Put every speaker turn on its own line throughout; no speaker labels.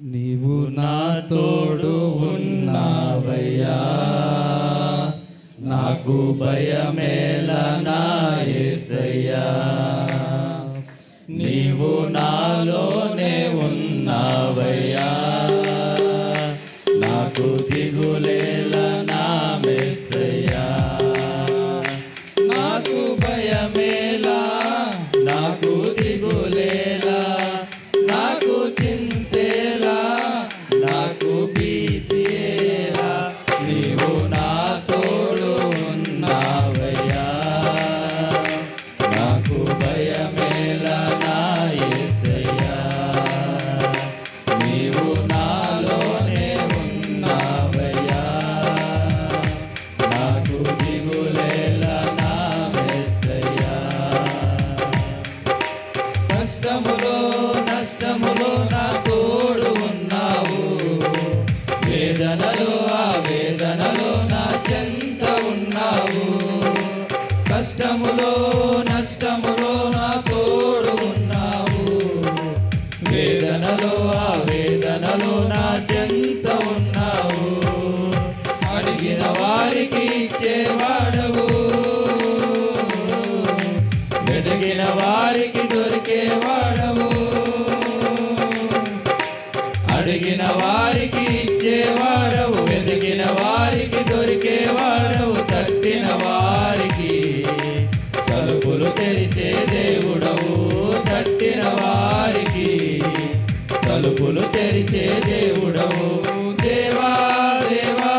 నీవు నా తోడు ఉన్నావయ్యా, నాకు భయమేలా నా యేసయ్యా. నీవు నాలోనే ఉన్నావయ్యా, నాకు దిగులేలా నా మెస్సయ్యా. నాకు భయమేలా, నాకు దిగులేలా, నాకు చింతేలా, నాకు భీతియేలా. నీవు నా తోడు ఉన్నావయ్యా, నాకు భయమేలా నా యేసయ్యా. నీవు నాలోనే ఉన్నావయ్యా, నాకు దిగులేలా నా మెస్సయ్యా. కష్టములో నష్టములో నా తోడు ఉన్నావు, వేదనలో ఆ వేదనలో నా చెంత ఉన్నావు. కష్టములో నష్టములో నా తోడు ఉన్నావు, వేదనలో ఆ వేదనలో నా చెంత ఉన్నావు. అడిగిన వారికి ఇచ్చేవాడవు, వెతికిన వారికి దొరికేవాడవు. అడిగిన వారికి ఇచ్చేవాడవు, వెతికిన వారికి దొరికేవాడవు. తట్టిన వారికి తలుపులు తెరిచే దేవుడవు, తట్టిన వారికి తలుపులు తెరిచే దేవుడవు. దేవా దేవా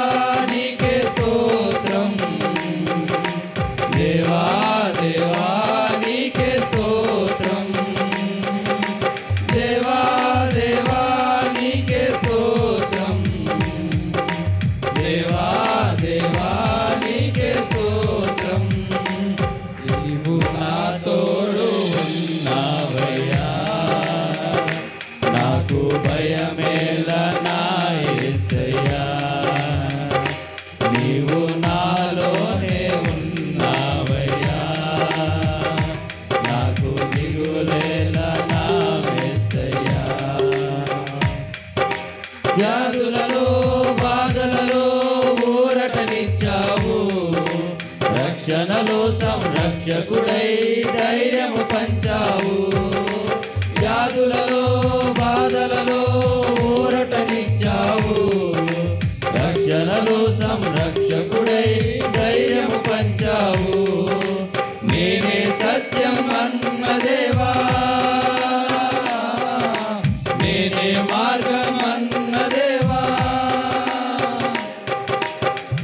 నీకే స్తోత్రం, దేవా దేవా నీకే స్తోత్రం, దేవా దేవా నీకే స్తోత్రం, దేవా దేవా నీకే స్తోత్రం. నీవు నా తోడు ఉన్నావయ్యా, నాకు భయమేలా నా యేసయ్యా. నీవు నాలోనే ఉన్నావయ్యా, నాకు దిగులేలా నా మెస్సయ్యా. వ్యాధులలో బాధలలో ఊరటనిచ్చావు, రక్షణలో సంరక్షకుడై ధైర్యము పంచావు. వ్యాధులలో బాధలలో ఊరటనిచ్చావు, రక్షణలో సంరక్షకుడై ధైర్యము పంచావు. నేనే సత్యం అన్న దేవా, నేనే మార్గం అన్న దేవా,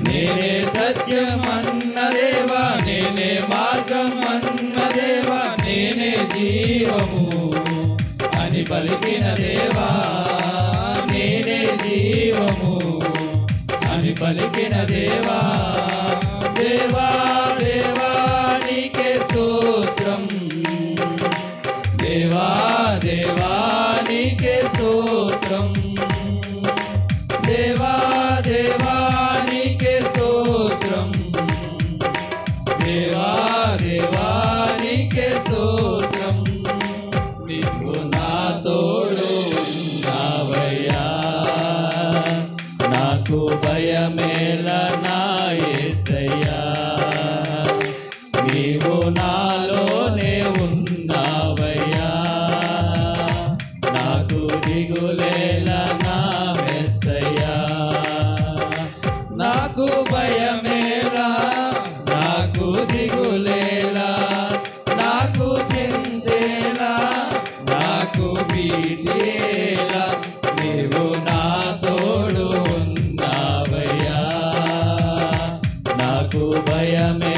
నేనే సత్యం అన్న దేవా, నేనే మార్గం అన్న దేవా, నేనే జీవము అని పలికిన దేవా, నేనే జీవము అని పలికిన దేవా. దేవా దేవా నీకే స్తోత్రం, దేవా దేవా నీకే స్తోత్రం, దేవా దేవా నీకే స్తోత్రం, దేవా దేవా నీకే స్తోత్రం. నీవు నా తోడు ఉన్నావయ్యా, నాకు భయమేలా నా యేసయ్యా. నీవు నాలోనే ఉన్నావయ్యా, నాకు దిగులేలా నా మెస్సయ్యా. నాకు భయమేలా, నాకు దిగులేలా, నాకు చింతేలా, నాకు భీతియేలా. నీవు నా తోడు ఉన్నావయ్యా, నాకు భయమే